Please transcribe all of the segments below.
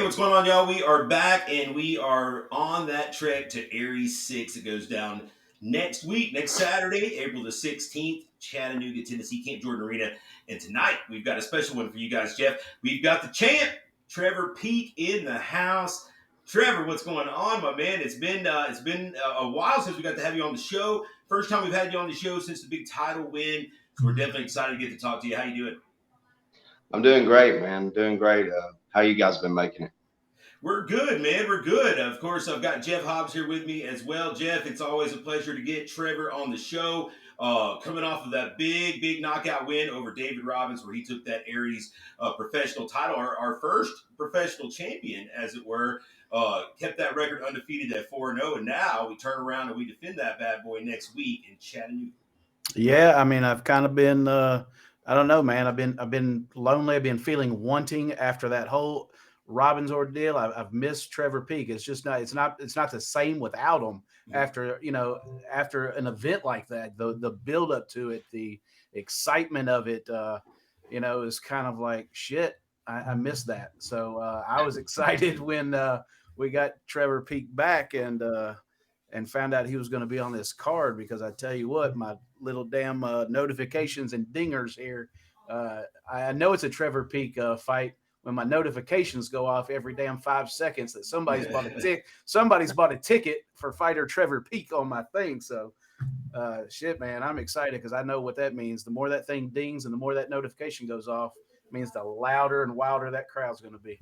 what's going on, y'all? We are back and we are on that trek to Aries 6. It goes down next week, next Saturday, April the 16th, Chattanooga, Tennessee, Camp Jordan Arena. And tonight, we've got a special one for you guys, Jeff. We've got the champ, Trevor Peak, in the house. Trevor, what's going on, my man? It's been a while since we got to have you on the show. First time we've had you on the show since the big title win. So we're definitely excited to get to talk to you. How you doing? I'm doing great, man. Doing great. How you guys been making it? We're good, man. We're good. Of course, I've got Jeff Hobbs here with me as well. Jeff, it's always a pleasure to get Trevor on the show. Coming off of that big knockout win over David Robbins, where he took that Aries professional title, our first professional champion, as it were. Kept that record undefeated at 4-0, and now we turn around and we defend that bad boy next week in Chattanooga. Yeah, I mean, I've kind of been I don't know, man. I've been lonely. I've been feeling wanting after that whole Robbins ordeal. I've missed Trevor Peak. It's not the same without him after, after an event like that. The build up to it, the excitement of it, is kind of like shit. I missed that. So I was excited when we got Trevor Peak back and found out he was going to be on this card, because I tell you what, my little damn notifications and dingers here. I know it's a Trevor Peak fight when my notifications go off every damn 5 seconds that somebody's bought a ticket for fighter Trevor Peak on my thing. So shit, man, I'm excited because I know what that means. The more that thing dings and the more that notification goes off, means the louder and wilder that crowd's going to be.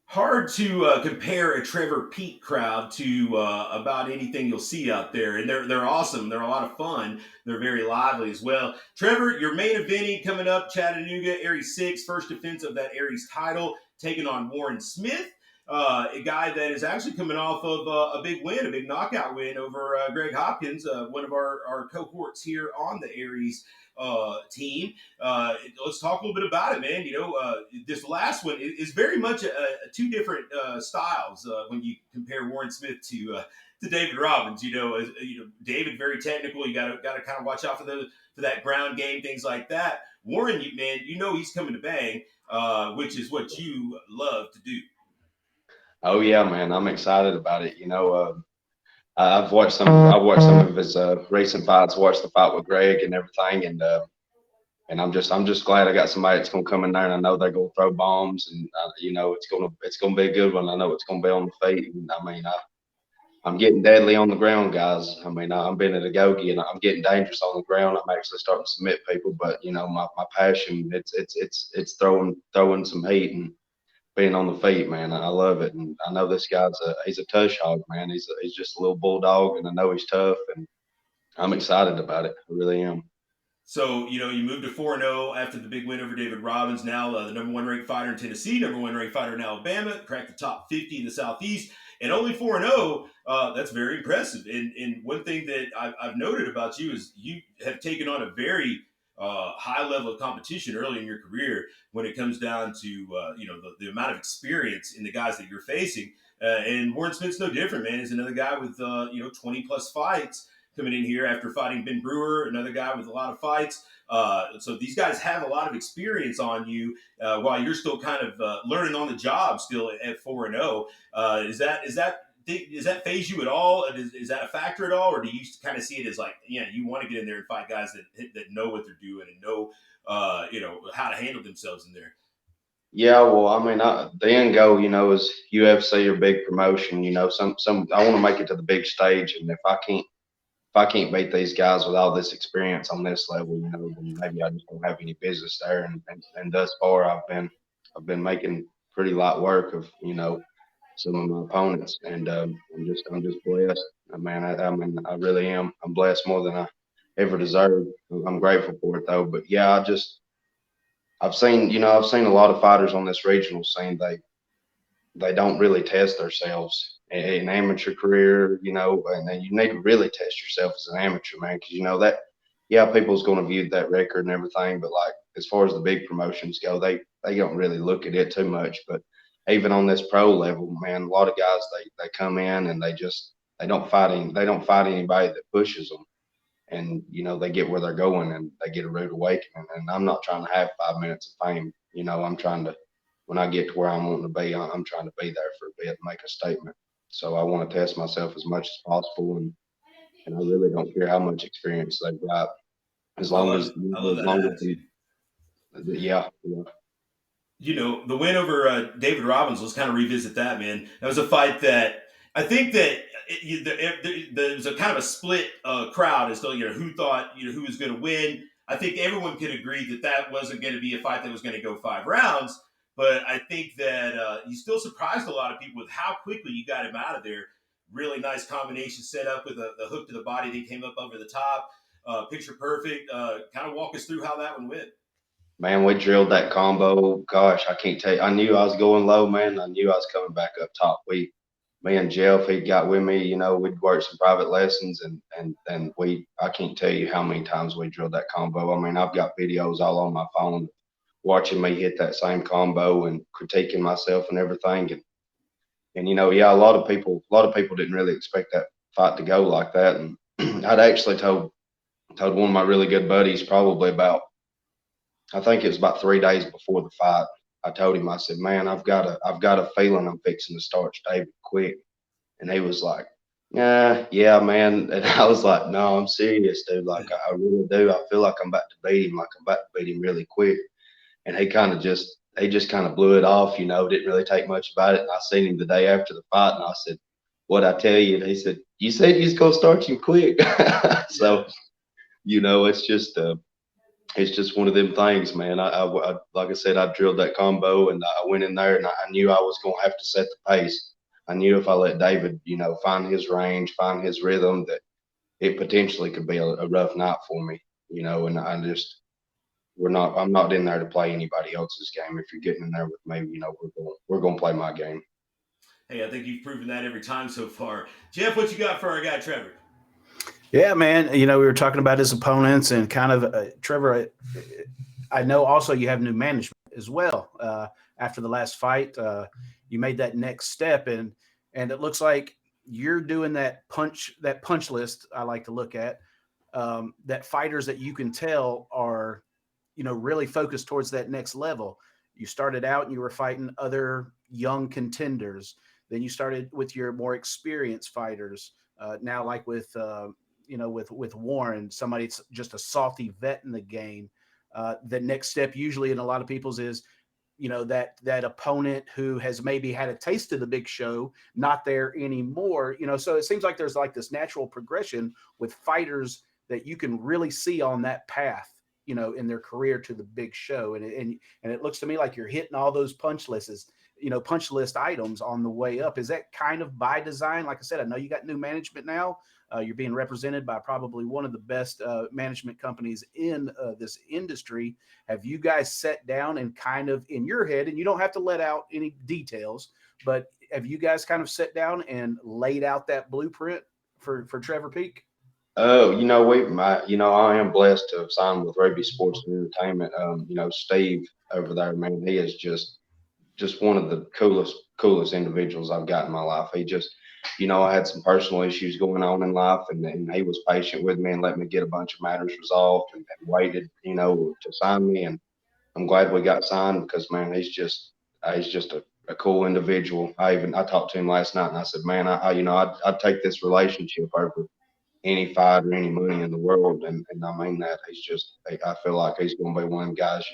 Hard to compare a Trevor Peak crowd to about anything you'll see out there, and they're awesome. They're a lot of fun. They're very lively as well. Trevor, your main eventing coming up, Chattanooga, Aries 6, first defense of that Aries title, taking on Warren Smith, a guy that is actually coming off of a big win, a big knockout win over Greg Hopkins, one of our cohorts here on the Aries team. Let's talk a little bit about it, man. This last one is very much two different styles when you compare Warren Smith to David Robbins. David very technical. You got to kind of watch out for that ground game, things like that. Warren, man, he's coming to bang, which is what you love to do. Oh yeah, man. I'm excited about it. I've watched some. I watched some of his recent fights. Watched the fight with Greg and everything, and I'm just glad I got somebody that's gonna come in there, and I know they're gonna throw bombs, and it's gonna be a good one. I know it's gonna be on the feet, and I mean I'm getting deadly on the ground, guys. I mean, I'm being at a gogi and I'm getting dangerous on the ground. I'm actually starting to submit people, but my passion, it's throwing some heat and being on the feet, man. I love it, and I know this guy's he's a tush hog, man. He's just a little bulldog, and I know he's tough, and I'm excited about it. I really am. So, you moved to 4-0 after the big win over David Robbins. Now, the number one ranked fighter in Tennessee, number one ranked fighter in Alabama, cracked the top 50 in the Southeast, and only 4-0. That's very impressive. And one thing that I've noted about you is you have taken on a very high level of competition early in your career when it comes down to, the amount of experience in the guys that you're facing. And Warren Smith's no different, man. He's another guy with, 20 plus fights coming in here after fighting Ben Brewer, another guy with a lot of fights. So these guys have a lot of experience on you while you're still kind of learning on the job still at 4-0. Does that phase you at all? Is that a factor at all, or do you kind of see it as like, you want to get in there and fight guys that know what they're doing and know, how to handle themselves in there? Yeah, well, I mean, the end goal, is UFC or big promotion. Some I want to make it to the big stage, and if I can't beat these guys with all this experience on this level, then maybe I just don't have any business there. And thus far, I've been making pretty light work of some of my opponents, and I'm just blessed. I mean, I really am. I'm blessed more than I ever deserved. I'm grateful for it though. But yeah, I've seen a lot of fighters on this regional scene. They don't really test themselves in amateur career, and then you need to really test yourself as an amateur, man, because that, yeah, people's going to view that record and everything, but like as far as the big promotions go, they don't really look at it too much. But even on this pro level, man, a lot of guys they come in and they don't fight anybody that pushes them, and they get where they're going and they get a rude awakening. And I'm not trying to have 5 minutes of fame, I'm trying to when I get to where I'm wanting to be, I'm trying to be there for a bit and make a statement. So I want to test myself as much as possible, and I really don't care how much experience they've got, as I long love as it. I love as that long as attitude. yeah, yeah. The win over David Robbins, let's kind of revisit that, man. That was a fight that I think that there was a kind of a split crowd as to who thought who was going to win. I think everyone could agree that that wasn't going to be a fight that was going to go 5 rounds, but I think that you still surprised a lot of people with how quickly you got him out of there. Really nice combination set up with the hook to the body that came up over the top. Picture perfect. Kind of walk us through how that one went. Man, we drilled that combo. Gosh, I can't tell you. I knew I was going low, man. I knew I was coming back up top. Me and Jeff, he got with me. We'd worked some private lessons, and I can't tell you how many times we drilled that combo. I mean, I've got videos all on my phone watching me hit that same combo and critiquing myself and everything. And yeah, a lot of people didn't really expect that fight to go like that. And I'd actually told one of my really good buddies probably about, I think it was about 3 days before the fight. I told him, I said, man, I've got a feeling I'm fixing to start David quick. And he was like, yeah, man. And I was like, no, I'm serious, dude. Like, I really do. I feel like I'm about to beat him. Like, I'm about to beat him really quick. And he just kind of blew it off, didn't really take much about it. And I seen him the day after the fight, and I said, "What I tell you?" And he said, "You said you was gonna start him quick." Yeah. So it's just one of them things, man. Like I said, I drilled that combo, and I went in there, and I knew I was gonna have to set the pace. I knew if I let David, find his range, find his rhythm, that it potentially could be a rough night for me. And I'm not in there to play anybody else's game. If you're getting in there with me, we're going to play my game. Hey, I think you've proven that every time so far. Jeff, what you got for our guy Trevor? Yeah, man. We were talking about his opponents and kind of Trevor. I know also you have new management as well. After the last fight, you made that next step, and it looks like you're doing that punch list. I like to look at that fighters that you can tell are really focused towards that next level. You started out and you were fighting other young contenders. Then you started with your more experienced fighters. Now, like with Warren, somebody that's just a salty vet in the game. The next step, usually in a lot of people's, is that opponent who has maybe had a taste of the big show, not there anymore. So it seems like there's like this natural progression with fighters that you can really see on that path, in their career to the big show. And it looks to me like you're hitting all those punch list items on the way up. Is that kind of by design? Like I said, I know you got new management now. You're being represented by probably one of the best management companies in this industry. Have you guys sat down and kind of in your head, and you don't have to let out any details, but have you guys kind of sat down and laid out that blueprint for Trevor Peak? Oh, I am blessed to have signed with Rugby Sports and Entertainment. Steve over there, man, he is just one of the coolest individuals I've got in my life. He just, I had some personal issues going on in life, and he was patient with me and let me get a bunch of matters resolved, and waited, to sign me. And I'm glad we got signed, because man, he's just a cool individual. I talked to him last night, and I said, man, I'd take this relationship over any fight or any money in the world. And I mean that. I feel like he's going to be one of them guys,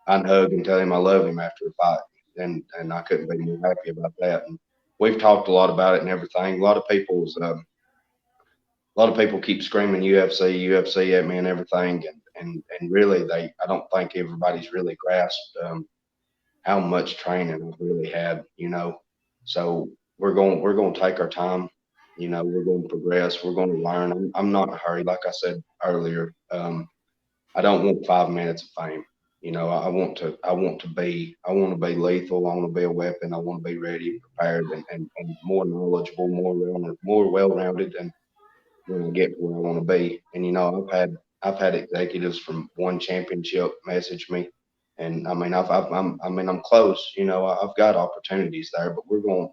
I'd hug and tell him I love him after a fight. And I couldn't be more happy about that. And we've talked a lot about it and everything. A lot of people keep screaming UFC at me and everything. And really, I don't think everybody's really grasped how much training I've really had. So we're going to take our time. We're going to progress. We're going to learn. I'm not in a hurry. Like I said earlier, I don't want 5 minutes of fame. I want to be lethal. I want to be a weapon. I want to be ready, prepared, and more knowledgeable, more well-rounded, and when I get to where I want to be. And I've had executives from one championship message me, and I mean I'm close. I've got opportunities there, but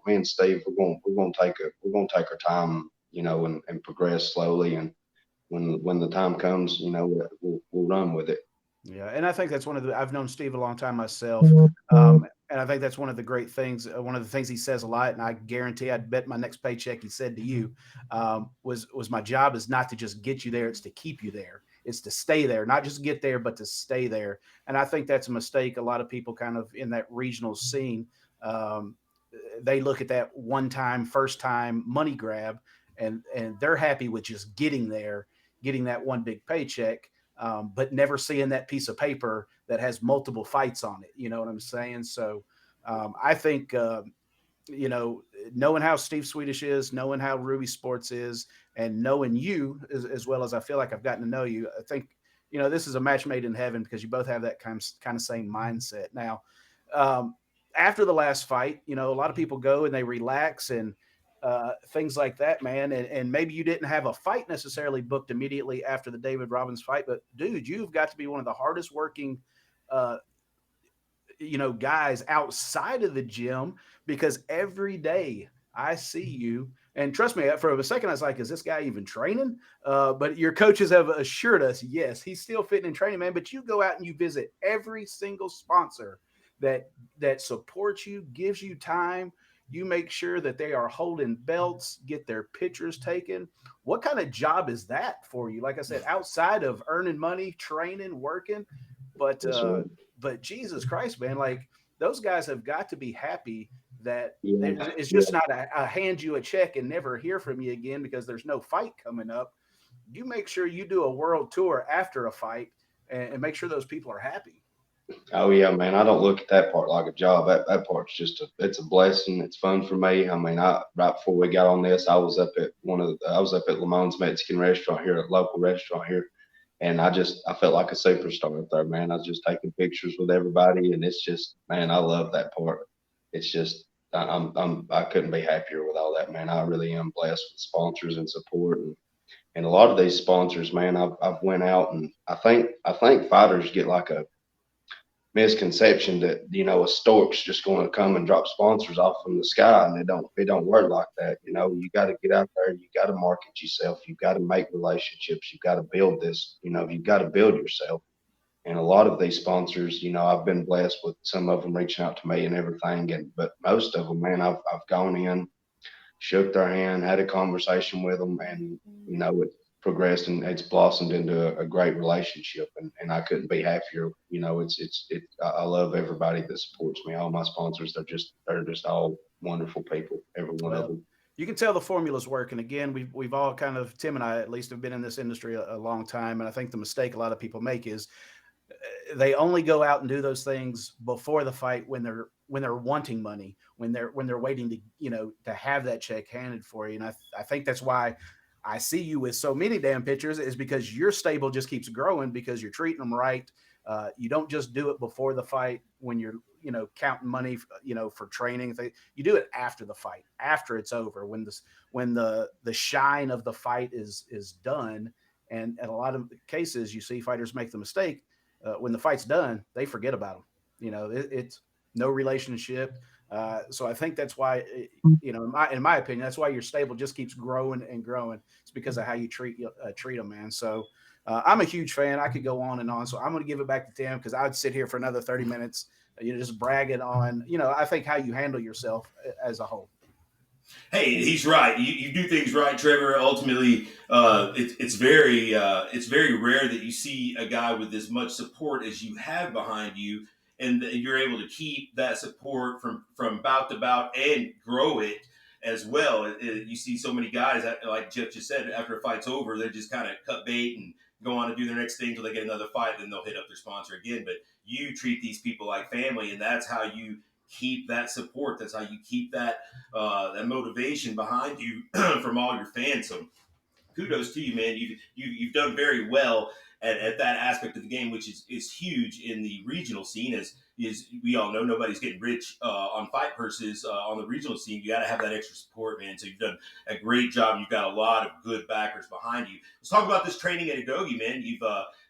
me and Steve, we're going to take our time, and progress slowly. And when the time comes, we'll run with it. Yeah, and I think that's one of the. I've known Steve a long time myself, and and I think that's one of the great things. One of the things he says a lot, and I guarantee, I'd bet my next paycheck he said to you, was my job is not to just get you there; it's to keep you there. It's to stay there, not just get there, but to stay there. And I think that's a mistake. A lot of people kind of in that regional scene, um, they look at that one time, first time money grab, and they're happy with just getting there, getting that one big paycheck, but never seeing that piece of paper that has multiple fights on it. You know what I'm saying? So I think you know, knowing how Steve Swedish is, knowing how Ruby Sports is, and knowing you as well as I feel like I've gotten to know you, I think, you know, this is a match made in heaven because you both have that kind of same mindset. Now, um, after the last fight, you know, a lot of people go and they relax and things like that, man. And maybe you didn't have a fight necessarily booked immediately after the David Robbins fight, but dude, you've got to be one of the hardest working uh, you know, guys outside of the gym because every day I see you. And trust me, for a second, I was like, is this guy even training? But your coaches have assured us, yes, he's still fitting and training, man. But you go out and you visit every single sponsor that supports you, gives you time. You make sure that they are holding belts, get their pictures taken. What kind of job is that for you? Like I said, outside of earning money, training, working, but Yes, sir. Jesus Christ, man, like those guys have got to be happy that Yeah, it's yeah. just not a hand you a check and never hear from you again because there's no fight coming up. You make sure you do a world tour after a fight and make sure those people are happy. Oh yeah, man. I don't look at that part like a job. That part's just it's a blessing. It's fun for me. I mean, I right before we got on this, I was up at Lamont's Mexican restaurant here, a local restaurant here, and I felt like a superstar up there, man. I was just taking pictures with everybody, and it's just, man, I love that part. It's just, I couldn't be happier with all that, man. I really am blessed with sponsors and support, and a lot of these sponsors, man. I've went out, and I think fighters get like a misconception that a stork's just going to come and drop sponsors off from the sky, and it don't work like that. You got to get out there, you got to market yourself, you got to make relationships, you got to build this, you've got to build yourself. And a lot of these sponsors, I've been blessed with some of them reaching out to me and everything, and but most of them, man, I've gone in, shook their hand, had a conversation with them, and it progressed and it's blossomed into a great relationship. And I couldn't be happier. I love everybody that supports me. All my sponsors, they're just all wonderful people, every one of Well, them. you can tell the formula's working. Again, we've all kind of, Tim and I at least, have been in this industry a long time, and I think the mistake a lot of people make is they only go out and do those things before the fight when they're wanting money, when they're waiting to, you know, to have that check handed for you. And I think that's why I see you with so many damn pitchers, is because your stable just keeps growing because you're treating them right. You don't just do it before the fight when you're, you know, counting money, you know, for training. You do it after the fight, after it's over, when the shine of the fight is done. And in a lot of cases, you see fighters make the mistake when the fight's done, they forget about them. You know, it's no relationship. So I think that's why, you know, in my opinion, that's why your stable just keeps growing and growing. It's because of how you treat them, man. So I'm a huge fan. I could go on and on. So I'm going to give it back to Tim because I'd sit here for another 30 minutes, you know, just bragging on, you know, I think how you handle yourself as a whole. Hey, he's right. You do things right, Trevor. Ultimately, it's very rare that you see a guy with as much support as you have behind you, and that you're able to keep that support from bout to bout and grow it as well. You see so many guys that, like Jeff just said, after a fight's over, they just kind of cut bait and go on to do their next thing until they get another fight, then they'll hit up their sponsor again. But you treat these people like family, and that's how you keep that support. That's how you keep that motivation behind you from all your fans. So kudos to you, man. You've done very well at that aspect of the game, which is huge in the regional scene. As we all know, nobody's getting rich on fight purses on the regional scene. You got to have that extra support, man. So you've done a great job. You've got a lot of good backers behind you. Let's talk about this training at Agogi, man. You've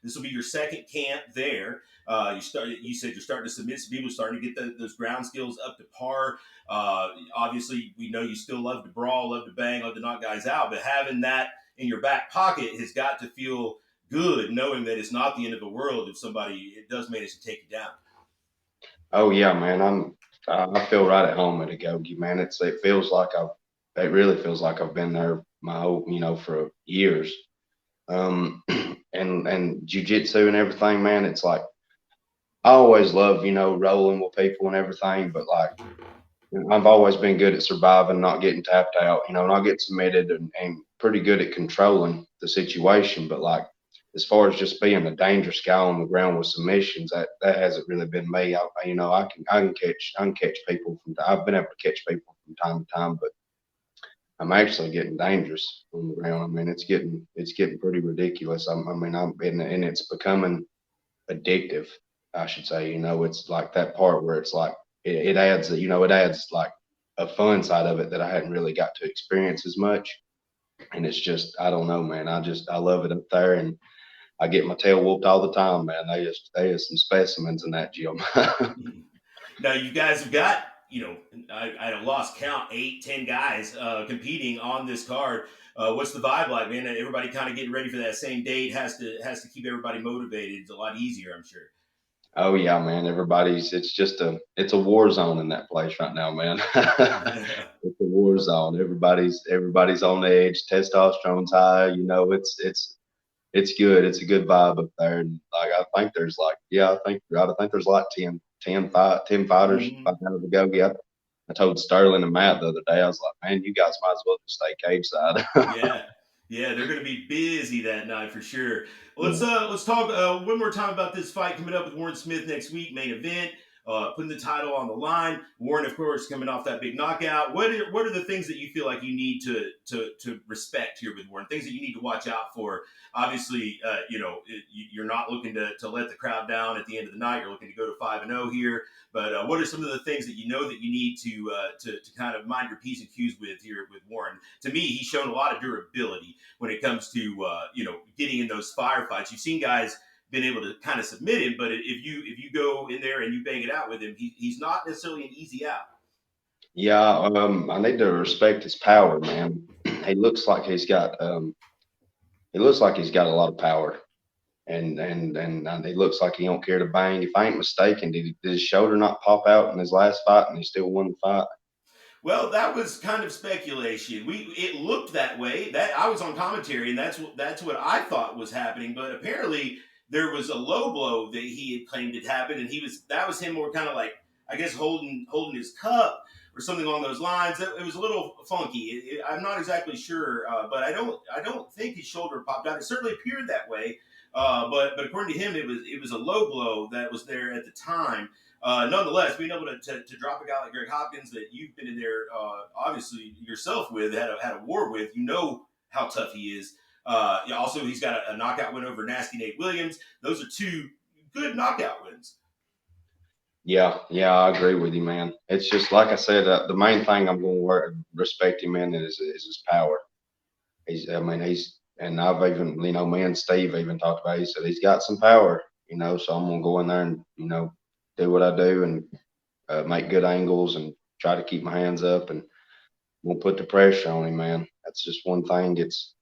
this will be your second camp there. You said you're starting to submit some people, starting to get those ground skills up to par. Obviously, we know you still love to brawl, love to bang, love to knock guys out, but having that in your back pocket has got to feel good, knowing that it's not the end of the world if somebody it does manage to take you down. Oh yeah, man. I feel right at home at a Gogi, man. It feels like it really feels like I've been there my whole, for years. And jujitsu and everything, man. It's like I always love, rolling with people and everything, but like I've always been good at surviving, not getting tapped out, not getting submitted, and pretty good at controlling the situation. But like, as far as just being a dangerous guy on the ground with submissions, that hasn't really been me. I can catch people I've been able to catch people from time to time, but I'm actually getting dangerous on the ground. I mean, it's getting pretty ridiculous. And it's becoming addictive, I should say. It's like that part where it's like it adds like a fun side of it that I hadn't really got to experience as much. And it's just I don't know, man. I love it up there, and I get my tail whooped all the time, man. They are some specimens in that gym. Now you guys have got, I lost count, 8, 10 guys competing on this card. What's the vibe like, man? Everybody kind of getting ready for that same date has to keep everybody motivated. It's a lot easier, I'm sure. Oh yeah, man. It's a war zone in that place right now, man. It's a war zone. Everybody's on edge. Testosterone's high. It's good. It's a good vibe up there. And like I think there's like yeah, I think there's like 10 fighters Hmm. fighting out of the go. Yeah. I told Sterling and Matt the other day, I was like, man, you guys might as well just stay cage side. Yeah, yeah, they're going to be busy that night for sure. Let's Yeah. uh let's talk one more time about this fight coming up with Warren Smith next week, main event. Putting the title on the line. Warren, of course, coming off that big knockout. What are the things that you feel like you need to respect here with Warren? Things that you need to watch out for. Obviously, you're not looking to let the crowd down at the end of the night. You're looking to go to 5-0 here. But what are some of the things that you know that you need to kind of mind your p's and q's with here with Warren? To me, he's shown a lot of durability when it comes to getting in those firefights. You've seen guys been able to kind of submit him, but if you go in there and you bang it out with him, he's not necessarily an easy out. Yeah, I need to respect his power, man. He looks like he's got a lot of power, and he looks like he don't care to bang. If I ain't mistaken, did his shoulder not pop out in his last fight, and he still won the fight? Well, that was kind of speculation. It looked that way. That I was on commentary, and that's what I thought was happening. But apparently, there was a low blow that he had claimed had happened, and that was him more kind of like, I guess, holding his cup or something along those lines. It was a little funky. I'm not exactly sure, but I don't think his shoulder popped out. It certainly appeared that way. But according to him, it was a low blow that was there at the time. Nonetheless, being able to drop a guy like Greg Hopkins that you've been in there, obviously yourself with, had a war with, how tough he is. Yeah, also, he's got a knockout win over Nasty Nate Williams. Those are two good knockout wins. Yeah, yeah, I agree with you, man. It's just like I said, the main thing I'm going to respect him in is his power. And I've even, me and Steve even talked about. It. He said he's got some power, so I'm gonna go in there and do what I do and make good angles and try to keep my hands up and won't put the pressure on him, man. That's just one thing. It's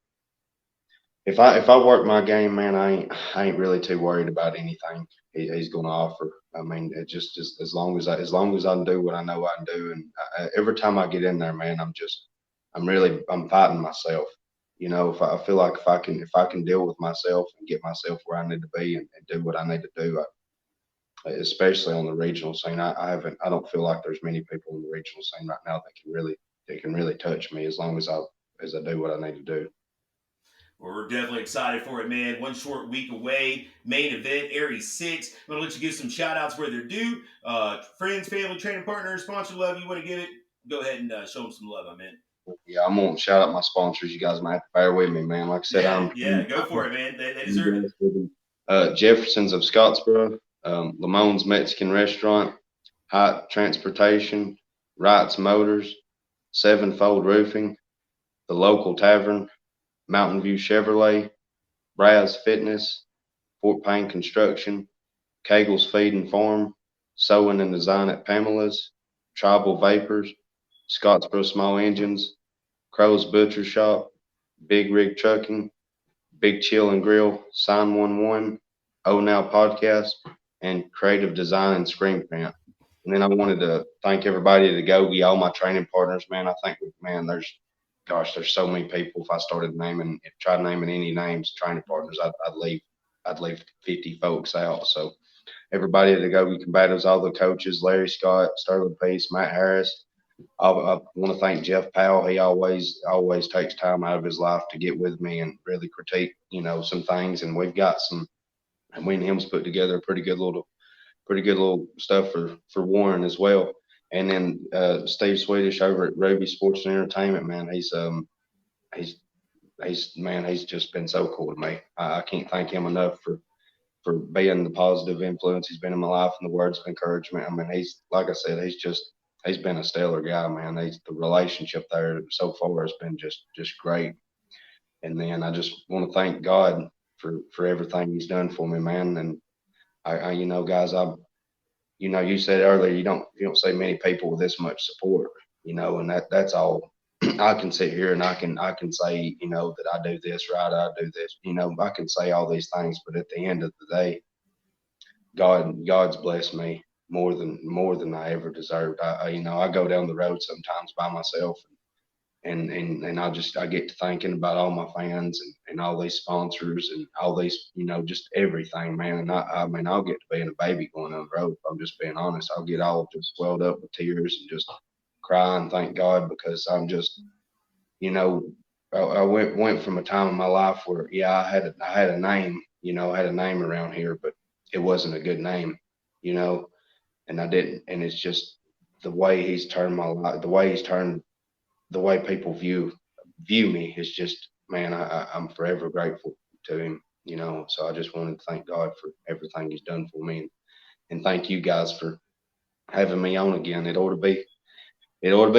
if I work my game, man, I ain't really too worried about anything he's going to offer. I mean, it just as long as I do what I know I can do, and every time I get in there, man, I'm fighting myself. If I feel like if I can deal with myself and get myself where I need to be and do what I need to do, especially on the regional scene, I don't feel like there's many people in the regional scene right now that can really touch me as I do what I need to do. We're definitely excited for it, man. One short week away. Main event, Aries 6. I'm going to let you give some shout outs where they're due. Friends, family, training partners, sponsor love. You want to give it? Go ahead and show them some love, man. Yeah, I'm gonna shout out my sponsors. You guys might have to bear with me, man. Like I said, Yeah, I'm yeah, go for it, man. They deserve it. Jefferson's of Scottsboro, Lamone's Mexican Restaurant, Hyatt Transportation, Wright's Motors, Sevenfold Roofing, the local tavern, Mountain View Chevrolet, Braz Fitness, Fort Payne Construction, Kegel's Feed and Farm, Sewing and Design at Pamela's, Tribal Vapors, Scottsboro Small Engines, Crow's Butcher Shop, Big Rig Trucking, Big Chill and Grill, Sign 11, Oh Now Podcast, and Creative Design and Screen Print. And then I wanted to thank everybody at the Gogi, all my training partners, man. I think, man, there's so many people. If I started naming, tried naming any names, training partners, I'd leave 50 folks out. So everybody at the Gogi Combatives, all the coaches, Larry Scott, Sterling Peace, Matt Harris. I want to thank Jeff Powell. He always takes time out of his life to get with me and really critique, some things. And we've got some, and we and him's put together a pretty good little stuff for Warren as well. And then Steve Swedish over at Ruby Sports and Entertainment, man, he's he's just been so cool to me. I can't thank him enough for being the positive influence he's been in my life and the words of encouragement. I mean, he's like I said, he's been a stellar guy, man. The relationship there so far has been just great. And then I just want to thank God for everything he's done for me, man. And guys, you said earlier you don't see many people with this much support, and that's all. I can sit here and I can say, that I do this right, I do this, I can say all these things, but at the end of the day, God's blessed me more than I ever deserved. I go down the road sometimes by myself, and I get to thinking about all my fans and all these sponsors and all these, just everything, man. And I mean, I'll get to being a baby going on the road. If I'm just being honest, I'll get all just swelled up with tears and just cry and thank God because I'm just, you know, I went from a time in my life where, yeah, I had a name, I had a name around here, but it wasn't a good name, you know, and I didn't, and it's just the way he's turned my life, the way people view me is just, man, I'm forever grateful to him, So I just wanted to thank God for everything he's done for me, and thank you guys for having me on again. It ought to be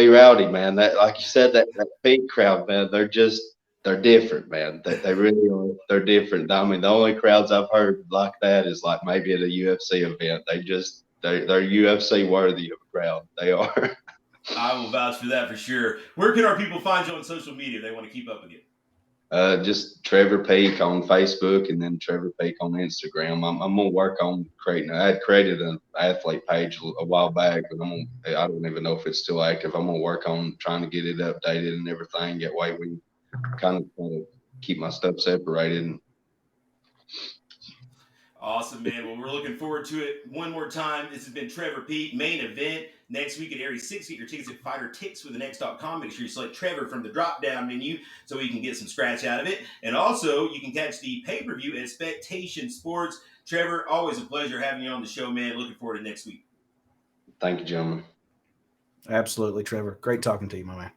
rowdy, man. That, like you said, that Pete crowd, man, they're different, man. They really are. They're different. I mean, the only crowds I've heard like that is like maybe at a UFC event. They're UFC worthy of a crowd. They are. I will vouch for that for sure. Where can our people find you on social media if they want to keep up with you? Just Trevor Peak on Facebook and then Trevor Peak on Instagram. I'm gonna work on creating. I had created an athlete page a while back, but I don't even know if it's still active. I'm gonna work on trying to get it updated and everything. That way we kind of try to keep my stuff separated. Awesome, man. Well, we're looking forward to it. One more time, this has been Trevor Pete, main event next week at Aries 6. Get your tickets at fightertix.com. Make sure you select Trevor from the drop down menu so we can get some scratch out of it. And also, you can catch the pay per view at Expectation Sports. Trevor, always a pleasure having you on the show, man. Looking forward to next week. Thank you, gentlemen. Absolutely, Trevor. Great talking to you, my man.